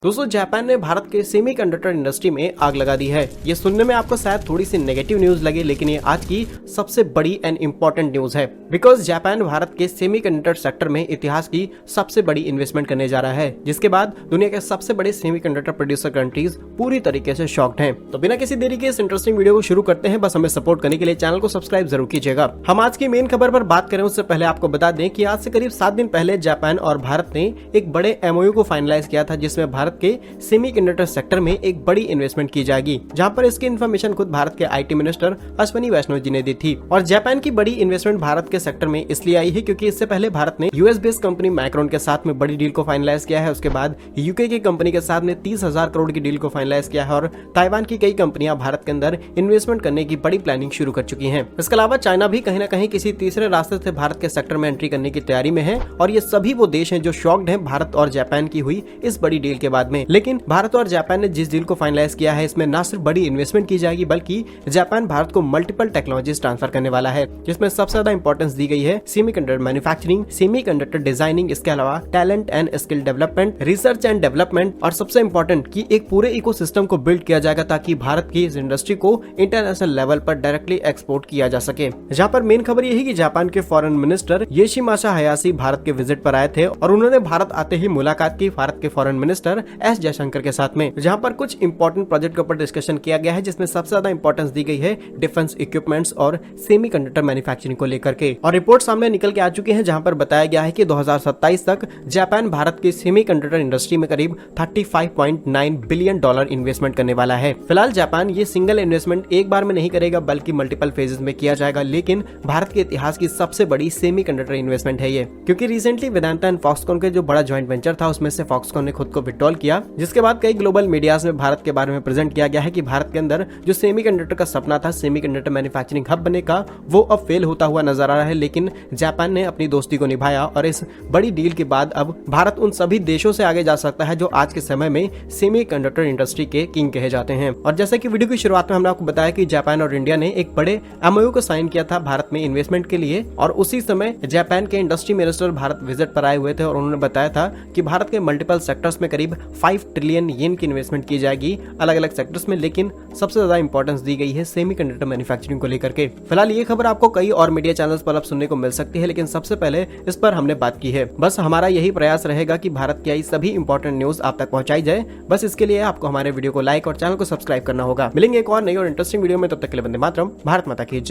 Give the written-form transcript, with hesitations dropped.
दोस्तों जापान ने भारत के सेमीकंडक्टर इंडस्ट्री में आग लगा दी है। ये सुनने में आपको शायद थोड़ी सी नेगेटिव न्यूज लगे, लेकिन ये आज की सबसे बड़ी एंड इम्पोर्टेंट न्यूज है। बिकॉज जापान भारत के सेमीकंडक्टर सेक्टर में इतिहास की सबसे बड़ी इन्वेस्टमेंट करने जा रहा है, जिसके बाद दुनिया के सबसे बड़े सेमीकंडक्टर प्रोड्यूसर कंट्रीज पूरी तरीके से शॉक्ड हैं। तो बिना किसी देरी के इस इंटरेस्टिंग वीडियो को शुरू करते हैं। बस हमें सपोर्ट करने के लिए चैनल को सब्सक्राइब जरूर कीजिएगा। हम आज की मेन खबर पर बात करें उससे पहले आपको बता दें कि आज से करीब 7 दिन पहले जापान और भारत ने एक बड़े एमओयू को फाइनलाइज किया था, जिसमें भारत के सेमीकंडक्टर सेक्टर में एक बड़ी इन्वेस्टमेंट की जाएगी, जहां पर इसकी इन्फॉर्मेशन खुद भारत के आईटी मिनिस्टर अश्विनी वैष्णव जी ने दी थी। और जापान की बड़ी इन्वेस्टमेंट भारत के सेक्टर में इसलिए आई है क्योंकि इससे पहले भारत ने यूएस बेस्ड कंपनी माइक्रोन के साथ में बड़ी डील को फाइनलाइज किया है। उसके बाद यूके की कंपनी के साथ में 30,000 करोड़ की डील को फाइनलाइज किया है और ताइवान की कई कंपनियां भारत के अंदर इन्वेस्टमेंट करने की बड़ी प्लानिंग शुरू कर चुकी है। इसके अलावा चाइना भी कहीं न कहीं किसी तीसरे रास्ते से भारत के सेक्टर में एंट्री करने की तैयारी में है। और ये सभी वो देश हैं जो शॉक्ड हैं भारत और जापान की हुई इस बड़ी डील के बाद में। लेकिन भारत और जापान ने जिस डील को फाइनलाइज किया है, इसमें न सिर्फ बड़ी इन्वेस्टमेंट की जाएगी, बल्कि जापान भारत को मल्टीपल टेक्नोलॉजीज ट्रांसफर करने वाला है, जिसमें सबसे ज्यादा इंपॉर्टेंस दी गई है सेमीकंडक्टर मैन्युफैक्चरिंग, सेमीकंडक्टर डिजाइनिंग, इसके अलावा talent and skill development, research and development, और सबसे इंपॉर्टेंट कि एक पूरे इकोसिस्टम को बिल्ड किया जाएगा ताकि भारत की इस इंडस्ट्री को इंटरनेशनल लेवल पर डायरेक्टली एक्सपोर्ट किया जा सके। जहाँ पर मेन खबर यही है कि जापान के फॉरेन मिनिस्टर योशिमासा हायाशी भारत के विजिट पर आए थे और उन्होंने भारत आते ही मुलाकात की भारत के फॉरेन मिनिस्टर एस जयशंकर के साथ में, जहाँ पर कुछ इंपॉर्टेंट प्रोजेक्ट के ऊपर डिस्कशन किया गया है, जिसमें सबसे ज्यादा इंपॉर्टेंस दी गई है डिफेंस इक्विपमेंट्स और सेमीकंडक्टर मैन्युफैक्चरिंग को लेकर के। और रिपोर्ट सामने निकल के आ चुकी है, जहां पर बताया गया है कि 2027 तक जापान भारत की सेमीकंडक्टर इंडस्ट्री में करीब $35.9 बिलियन इन्वेस्टमेंट करने वाला है। फिलहाल जापान ये सिंगल इन्वेस्टमेंट एक बार में नहीं करेगा, बल्कि मल्टीपल फेजेस में किया जाएगा। लेकिन भारत के इतिहास की सबसे बड़ी सेमीकंडक्टर इन्वेस्टमेंट है ये, क्योंकि रिसेंटली वेदांता एंड फॉक्सकॉन के जो बड़ा ज्वाइंट वेंचर था, उसमें से फॉक्सकॉन ने खुद को विड्रॉल किया, जिसके बाद कई ग्लोबल मीडियाज में भारत के बारे में प्रेजेंट किया गया है कि भारत के अंदर जो सेमीकंडक्टर का सपना था, सेमीकंडक्टर मैन्युफैक्चरिंग हब बनने का, वो अब फेल होता हुआ नजर आ रहा है। लेकिन जापान ने अपनी दोस्ती को निभाया और इस बड़ी डील के बाद अब भारत उन सभी देशों से आगे जा सकता है जो आज के समय में सेमीकंडक्टर इंडस्ट्री के किंग कहे जाते हैं। और जैसा कि वीडियो की शुरुआत में हमने आपको बताया कि जापान और इंडिया ने एक बड़े एमओयू को साइन किया था भारत में इन्वेस्टमेंट के लिए, और उसी समय जापान के इंडस्ट्री मिनिस्टर भारत विजिट पर आए हुए थे और उन्होंने बताया था कि भारत के मल्टीपल सेक्टर्स में करीब 5 ट्रिलियन येन की इन्वेस्टमेंट की जाएगी अलग अलग सेक्टर्स में। लेकिन सबसे ज्यादा इंपॉर्टेंस दी गई है सेमीकंडक्टर मैन्युफैक्चरिंग को लेकर के। फिलहाल ये खबर आपको कई और मीडिया चैनल्स पर अब सुनने को मिल सकती है, लेकिन सबसे पहले इस पर हमने बात की है। बस हमारा यही प्रयास रहेगा कि भारत की आई सभी इंपॉर्टेंट न्यूज आप तक पहुंचाई जाए। बस इसके लिए आपको हमारे वीडियो को लाइक और चैनल को सब्सक्राइब करना होगा। मिलेंगे एक और नई और इंटरेस्टिंग वीडियो में, तब तक के लिए वंदे मातरम, भारत माता की जय।